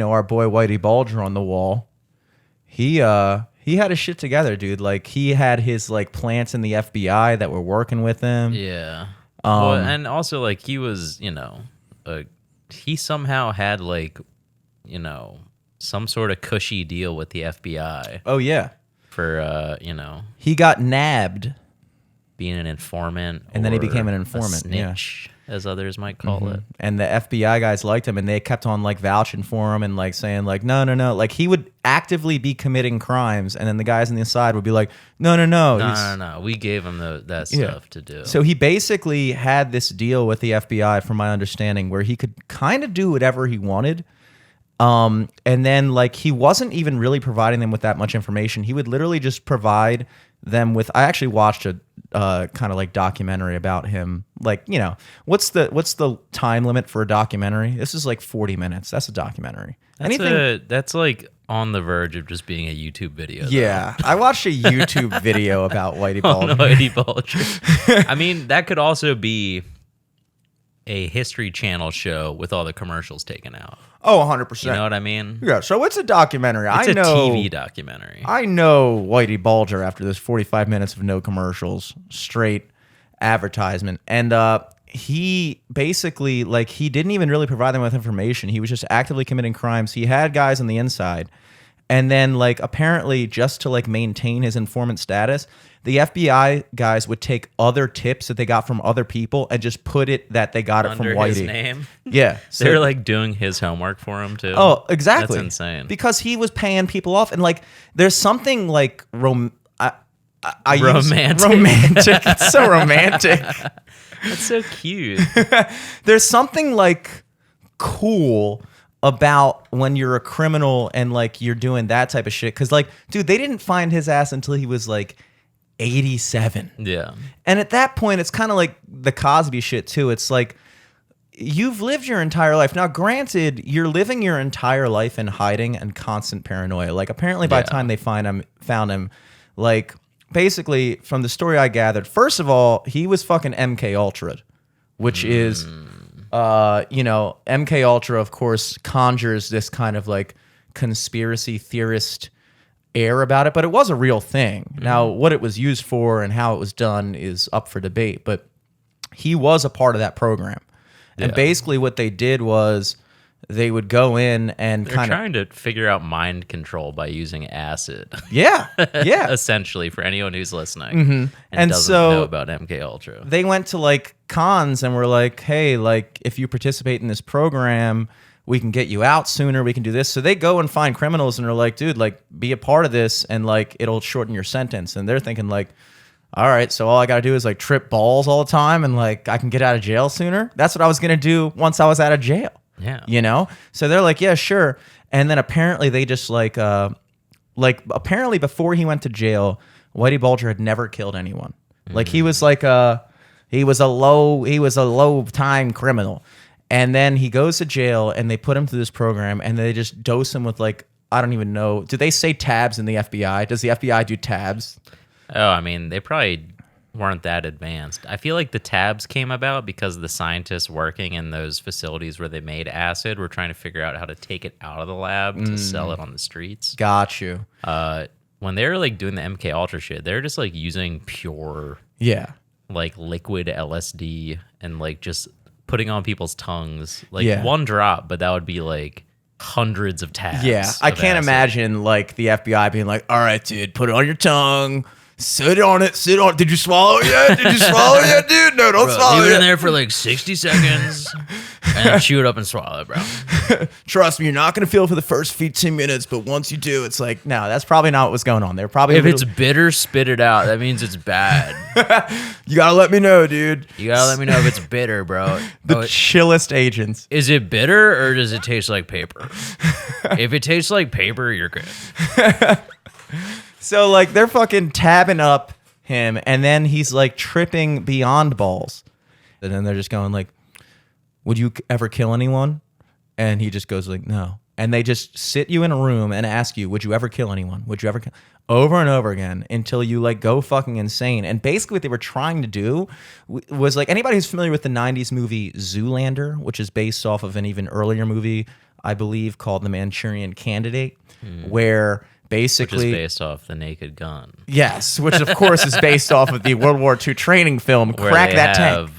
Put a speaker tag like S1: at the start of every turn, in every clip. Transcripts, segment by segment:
S1: our boy Whitey Bulger on the wall. He had his shit together, dude. Like, he had his like plants in the FBI that were working with him.
S2: Yeah. Well, and also like he was, he somehow had like, some sort of cushy deal with the FBI.
S1: Oh yeah.
S2: For
S1: he got nabbed,
S2: being an informant,
S1: and then he became an informant,
S2: a snitch, as others might call it.
S1: And the FBI guys liked him, and they kept on like vouching for him and like saying like no, like he would actively be committing crimes, and then the guys on the inside would be like no,
S2: we gave him that stuff to do.
S1: So he basically had this deal with the FBI, from my understanding, where he could kind of do whatever he wanted. And then like he wasn't even really providing them with that much information. He would literally just provide them with. I actually watched a kind of like documentary about him. Like, what's the time limit for a documentary? This is like 40 minutes. That's a documentary.
S2: That's like on the verge of just being a YouTube video.
S1: Yeah, I watched a YouTube video about Whitey Bulger.
S2: Whitey Bulger. I mean, that could also be a History Channel show with all the commercials taken out.
S1: Oh, 100%.
S2: You know what I mean?
S1: Yeah, so it's a documentary.
S2: It's a TV documentary.
S1: I know Whitey Bulger after this 45 minutes of no commercials, straight advertisement. And he basically, like, he didn't even really provide them with information. He was just actively committing crimes. He had guys on the inside. And then, like, apparently just to, like, maintain his informant status, the FBI guys would take other tips that they got from other people and just put it that they got it from Whitey.
S2: Under his name?
S1: Yeah.
S2: So they're, like, doing his homework for him, too?
S1: Oh, exactly.
S2: That's insane.
S1: Because he was paying people off. And, like, there's something, like, romantic. It's so romantic.
S2: That's so cute.
S1: There's something, like, cool about when you're a criminal and like you're doing that type of shit. Because like, dude, they didn't find his ass until he was like 87.
S2: Yeah.
S1: And at that point, it's kind of like the Cosby shit too. It's like, you've lived your entire life. Now, granted, you're living your entire life in hiding and constant paranoia. Like, apparently by the time they found him, like, basically from the story I gathered, first of all, he was fucking MK Ultra, which is MK Ultra, of course, conjures this kind of like conspiracy theorist air about it, but it was a real thing. Now, what it was used for and how it was done is up for debate, but he was a part of that program. And basically what they did was they would go in and
S2: They're trying to figure out mind control by using acid.
S1: Yeah.
S2: Essentially, for anyone who's listening and doesn't know about MK Ultra.
S1: They went to like cons and were like, hey, like if you participate in this program, we can get you out sooner. We can do this. So they go and find criminals and are like, dude, like be a part of this and like it'll shorten your sentence. And they're thinking like, all right, so all I got to do is like trip balls all the time and like I can get out of jail sooner. That's what I was going to do once I was out of jail.
S2: Yeah.
S1: So they're like, yeah, sure. And then apparently they just apparently before he went to jail, Whitey Bulger had never killed anyone. Like he was like he was a low time criminal. And then he goes to jail and they put him through this program and they just dose him with like, I don't even know. Do they say tabs in the FBI? Does the FBI do tabs?
S2: Oh, I mean, they probably weren't that advanced. I feel like the tabs came about because the scientists working in those facilities where they made acid were trying to figure out how to take it out of the lab to sell it on the streets.
S1: Got you.
S2: When they were like doing the MK Ultra shit, they were just like using pure, like liquid LSD and like just putting on people's tongues, like one drop, but that would be like hundreds of tabs.
S1: Yeah, I can't imagine like the FBI being like, all right, dude, put it on your tongue. Sit on it. Did you swallow it yet? Dude? No, don't swallow it.
S2: Leave it in there for like 60 seconds and chew it up and swallow it, bro.
S1: Trust me, you're not going to feel it for the first 15 minutes, but once you do, it's like, no, that's probably not what was going on. They're probably
S2: If it's bitter, spit it out. That means it's bad.
S1: You got to let me know, dude.
S2: You got to let me know if it's bitter, bro.
S1: The chillest agents.
S2: Is it bitter or does it taste like paper? If it tastes like paper, you're good.
S1: So, like, they're fucking tabbing up him, and then he's, like, tripping beyond balls. And then they're just going, like, would you ever kill anyone? And he just goes, like, no. And they just sit you in a room and ask you, would you ever kill anyone? Would you ever kill? Over and over again until you, like, go fucking insane. And basically what they were trying to do was, like, anybody who's familiar with the 90s movie Zoolander, which is based off of an even earlier movie I believe, called The Manchurian Candidate, where basically...
S2: Which is based off The Naked Gun.
S1: Yes, which of course is based off of the World War II training film, Crack That Tank.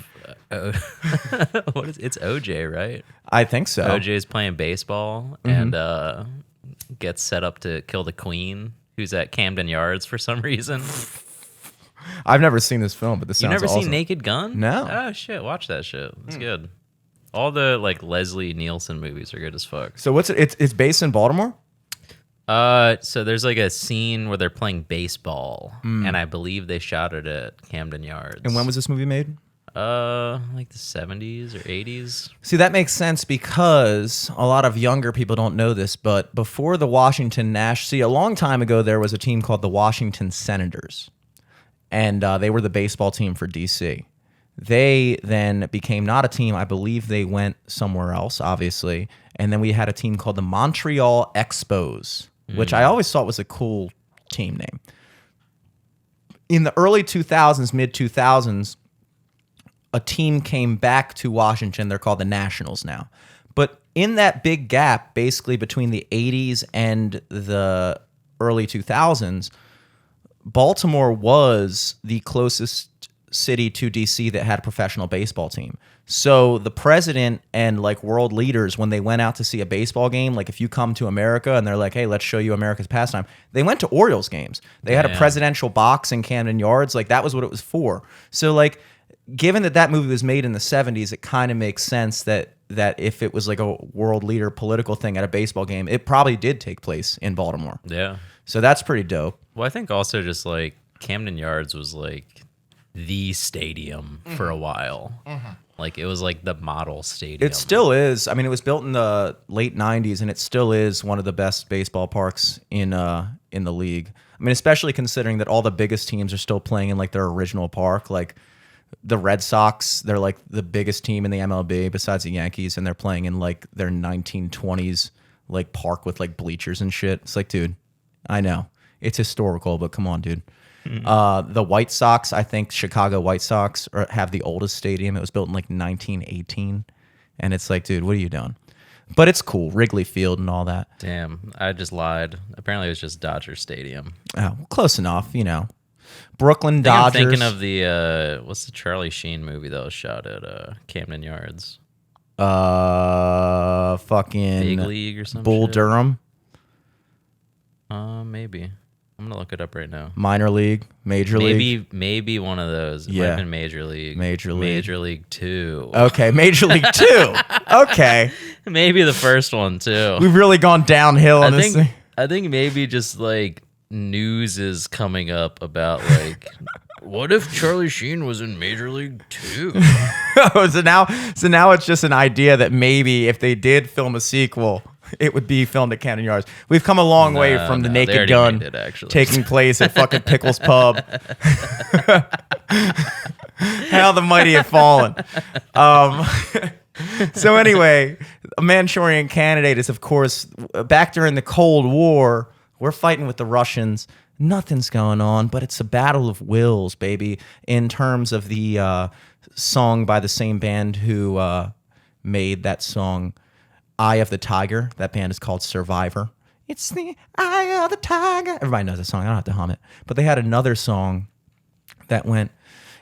S2: It's OJ, right?
S1: I think so.
S2: OJ's playing baseball and gets set up to kill the queen, who's at Camden Yards for some reason.
S1: I've never seen this film, but this sounds awesome.
S2: You never seen Naked Gun?
S1: No.
S2: Oh shit, watch that shit. It's good. All the like Leslie Nielsen movies are good as fuck.
S1: So it's based in Baltimore?
S2: So there's like a scene where they're playing baseball, and I believe they shot it at Camden Yards.
S1: And when was this movie made?
S2: Like the 70s or 80s.
S1: See, that makes sense because a lot of younger people don't know this, but before the Washington a long time ago, there was a team called the Washington Senators, and they were the baseball team for D.C. They then became not a team. I believe they went somewhere else, obviously, and then we had a team called the Montreal Expos, which I always thought was a cool team name. In the early 2000s, mid-2000s, a team came back to Washington. They're called the Nationals now. But in that big gap, basically between the 80s and the early 2000s, Baltimore was the closest city to DC that had a professional baseball team. So the president and like world leaders, when they went out to see a baseball game, like if you come to America and they're like, hey, let's show you America's pastime, they went to Orioles games. They had a presidential box in Camden Yards. Like that was what it was for. So like, given that movie was made in the 70s, it kind of makes sense that if it was like a world leader political thing at a baseball game, it probably did take place in Baltimore.
S2: Yeah.
S1: So that's pretty dope.
S2: Well, I think also just like Camden Yards was like the stadium for a while. Like it was like the model stadium.
S1: It still is. I mean, it was built in the late 90s, and it still is one of the best baseball parks in the league. I mean, especially considering that all the biggest teams are still playing in like their original park. Like the Red Sox, they're like the biggest team in the MLB besides the Yankees, and they're playing in like their 1920s like park with like bleachers and shit. It's like, dude, I know it's historical, but come on, dude. The White Sox, I think Chicago White Sox have the oldest stadium. It was built in like 1918, and it's like, dude, what are you doing? But it's cool, Wrigley Field and all that.
S2: Damn, I just lied. Apparently, it was just Dodger Stadium.
S1: Oh, close enough, you know. Brooklyn Dodgers.
S2: I'm thinking of the what's the Charlie Sheen movie that was shot at Camden Yards?
S1: Fucking
S2: Big League or something.
S1: Bull
S2: shit?
S1: Durham.
S2: Maybe. I'm gonna look it up right now.
S1: Minor League, Major League.
S2: Maybe one of those. It might have been Major League.
S1: Major League.
S2: Major League 2.
S1: Okay, Major League 2. Okay.
S2: Maybe the first one too.
S1: We've really gone downhill on this thing.
S2: I think maybe just like news is coming up about like what if Charlie Sheen was in Major League 2?
S1: so now it's just an idea that maybe if they did film a sequel, it would be filmed at Camden Yards. We've come a long way from the Naked Gun taking place at fucking Pickles Pub. How the mighty have fallen. So anyway, a Manchurian Candidate is, of course, back during the Cold War. We're fighting with the Russians. Nothing's going on, but it's a battle of wills, baby, in terms of the song by the same band who made that song, Eye of the Tiger. That band is called Survivor. It's the Eye of the Tiger. Everybody knows that song. I don't have to hum it. But they had another song that went,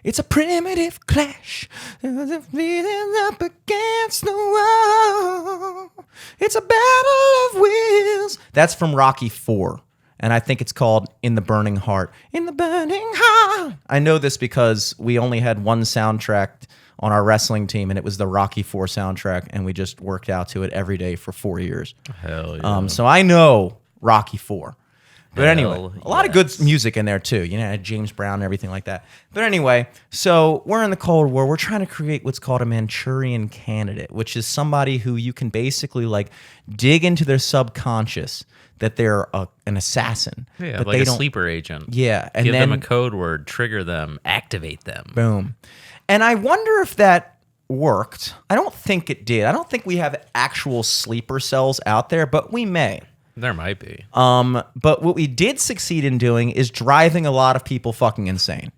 S1: it's a primitive clash, feeling up against the wall. It's a battle of wills. That's from Rocky IV. And I think it's called In the Burning Heart. In the Burning Heart. I know this because we only had one soundtrack on our wrestling team, and it was the Rocky IV soundtrack, and we just worked out to it every day for 4 years.
S2: Hell yeah.
S1: So I know Rocky IV. But anyway, a lot of good
S2: yes.
S1: music in there too. You know, James Brown and everything like that. But anyway, so we're in the Cold War. We're trying to create what's called a Manchurian Candidate, which is somebody who you can basically like dig into their subconscious that they're an assassin.
S2: Yeah,
S1: but
S2: like
S1: they
S2: a
S1: don't,
S2: sleeper agent.
S1: Yeah. And
S2: give
S1: then,
S2: them a code word, trigger them, activate them.
S1: Boom. And I wonder if that worked. I don't think it did. I don't think we have actual sleeper cells out there, but we may.
S2: There might be.
S1: But what we did succeed in doing is driving a lot of people fucking insane.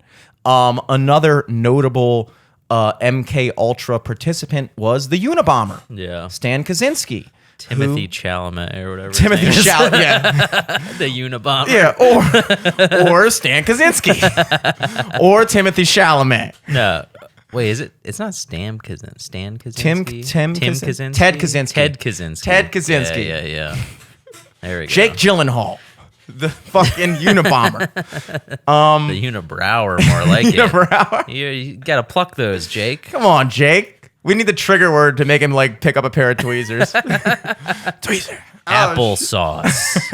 S1: Another notable MK Ultra participant was the Unabomber.
S2: Yeah.
S1: Stan Kaczynski,
S2: Timothy Chalamet or whatever.
S1: Timothy Chalamet, yeah.
S2: The Unabomber.
S1: Yeah, or Stan Kaczynski. Or Timothy Chalamet.
S2: No. Wait, is it? It's not Stan Kaczynski.
S1: Tim
S2: Kaczynski?
S1: Ted Kaczynski.
S2: Ted Kaczynski.
S1: Ted Kaczynski.
S2: Yeah. There we go.
S1: Jake Gyllenhaal. The fucking Unabomber.
S2: The Unibrower, more like
S1: Unibrower.
S2: it. You gotta pluck those, Jake.
S1: Come on, Jake. We need the trigger word to make him like pick up a pair of tweezers. Tweezer.
S2: Applesauce.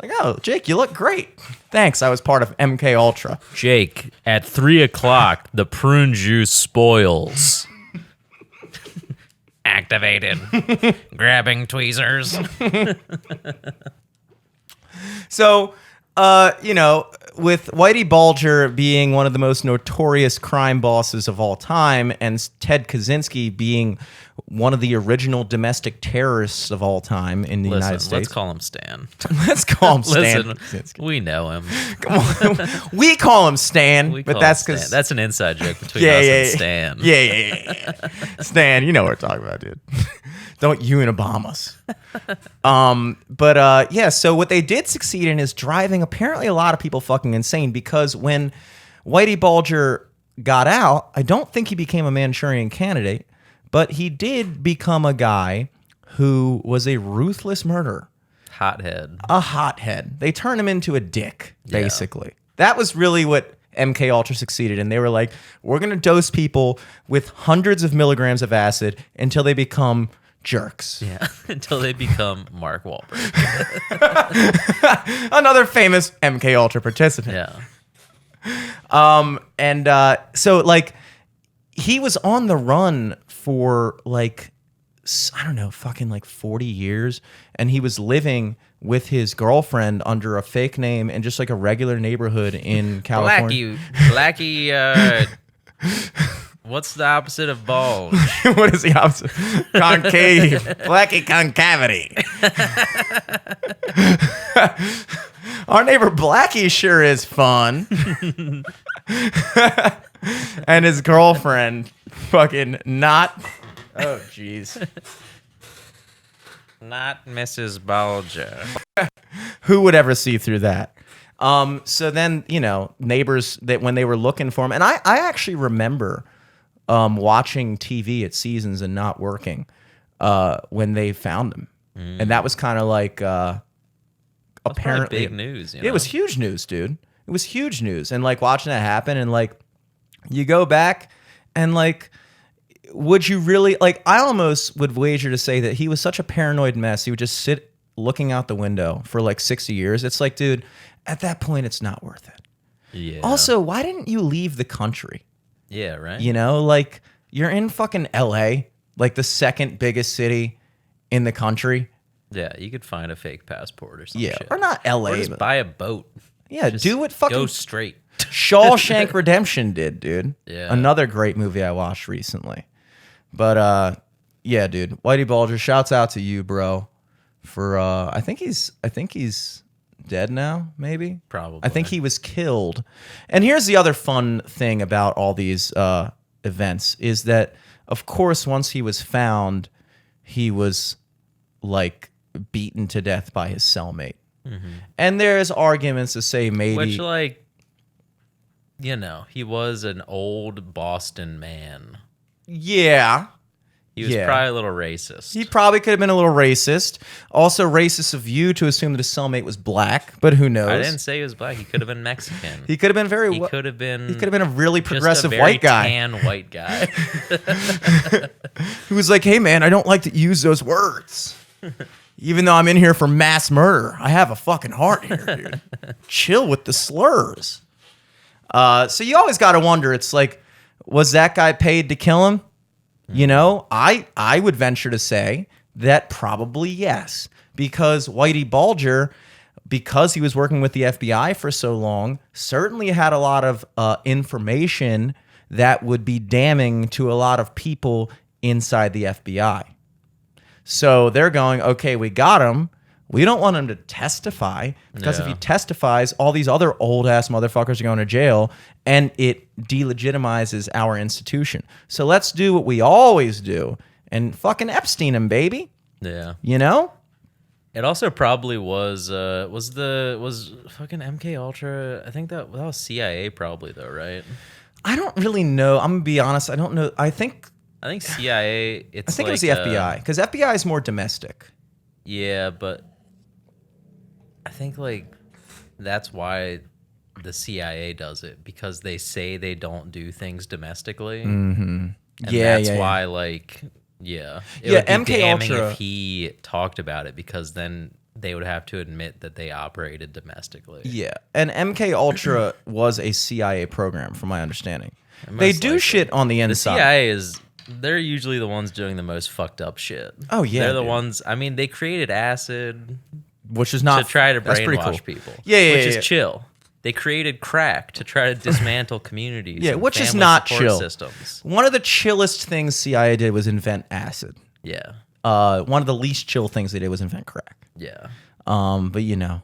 S1: Like, oh, Jake, you look great. Thanks. I was part of MK Ultra.
S2: Jake, at 3:00, the prune juice spoils. Activated. Grabbing tweezers.
S1: So, with Whitey Bulger being one of the most notorious crime bosses of all time, and Ted Kaczynski being one of the original domestic terrorists of all time in the United States.
S2: Let's call him Stan.
S1: Let's call him Stan.
S2: Listen, we know him.
S1: Come on. We call him Stan, but that's because...
S2: That's an inside joke between us and Stan.
S1: Yeah. Stan, you know what we're talking about, dude. Don't Unabomb us. So what they did succeed in is driving apparently a lot of people fucking insane, because when Whitey Bulger got out, I don't think he became a Manchurian Candidate, but he did become a guy who was a ruthless murderer.
S2: Hothead.
S1: A hothead. They turned him into a dick, basically. Yeah. That was really what MK Ultra succeeded in. They were like, we're going to dose people with hundreds of milligrams of acid until they become jerks.
S2: Yeah, until they become Mark Wahlberg.
S1: Another famous MK Ultra participant.
S2: Yeah.
S1: So like he was on the run for like, I don't know, fucking like 40 years, and he was living with his girlfriend under a fake name in just like a regular neighborhood in California.
S2: Blackie, what's the opposite of bulge?
S1: What is the opposite? Concave. Blackie concavity. Our neighbor Blackie sure is fun. And his girlfriend fucking not... Oh, jeez.
S2: Not Mrs. Bulger.
S1: Who would ever see through that? So then, neighbors, that when they were looking for him, and I actually remember watching TV at Seasons and not working when they found him. And that was kind of like apparently
S2: big news.
S1: It was huge news, dude. It was huge news. And like watching that happen, and like you go back and like, would you really, like, I almost would wager to say that he was such a paranoid mess. He would just sit looking out the window for like 60 years. It's like, dude, at that point, it's not worth it.
S2: Yeah.
S1: Also, why didn't you leave the country?
S2: Yeah, right.
S1: Like you're in fucking LA, like the second biggest city in the country.
S2: Yeah, you could find a fake passport or something.
S1: Yeah, or not LA.
S2: Or just buy a boat.
S1: Yeah,
S2: just
S1: do what fucking...
S2: Go straight.
S1: Shawshank Redemption did, dude.
S2: Yeah.
S1: Another great movie I watched recently. But yeah, dude, Whitey Bulger, shouts out to you, bro. For I think he's dead now, maybe.
S2: Probably.
S1: I think he was killed. And here's the other fun thing about all these events is that, of course, once he was found, he was like beaten to death by his cellmate. Mm-hmm. And there's arguments to say maybe,
S2: which, like, he was an old Boston man.
S1: Yeah.
S2: He was probably a little racist.
S1: He probably could have been a little racist. Also racist of you to assume that his cellmate was black, but who knows?
S2: I didn't say he was black. He could have been Mexican.
S1: He could have been
S2: He could have been
S1: a really progressive
S2: just a very
S1: white guy.
S2: tan white guy.
S1: Who was like, hey man, I don't like to use those words. Even though I'm in here for mass murder, I have a fucking heart here, dude. Chill with the slurs. So you always got to wonder, it's like, was that guy paid to kill him? I would venture to say that probably yes, because Whitey Bulger, because he was working with the FBI for so long, certainly had a lot of information that would be damning to a lot of people inside the FBI. So they're going, okay, we got him. We don't want him to testify, because if he testifies, all these other old-ass motherfuckers are going to jail, and it delegitimizes our institution. So let's do what we always do and fucking Epstein him, baby.
S2: Yeah.
S1: You know?
S2: It also probably was fucking MK Ultra. I think that was CIA probably though, right?
S1: I don't really know. I'm gonna be honest. I don't know. I think
S2: CIA.
S1: it was the FBI because FBI is more domestic.
S2: Yeah, but I think like that's why the CIA does it, because they say they don't do things domestically.
S1: Mm-hmm.
S2: And that's why like it would be
S1: MK
S2: damning
S1: Ultra,
S2: if he talked about it, because then they would have to admit that they operated domestically.
S1: Yeah, and MK Ultra was a CIA program, from my understanding. They do shit on the inside.
S2: The CIA they're usually the ones doing the most fucked up shit.
S1: Oh yeah,
S2: they're the ones. I mean, they created acid,
S1: which is not
S2: to try to brainwash
S1: cool.
S2: people.
S1: Yeah,
S2: which is chill. They created crack to try to dismantle communities.
S1: Yeah, which is not chill.
S2: Systems.
S1: One of the chillest things CIA did was invent acid.
S2: Yeah.
S1: One of the least chill things they did was invent crack.
S2: Yeah.
S1: But you know,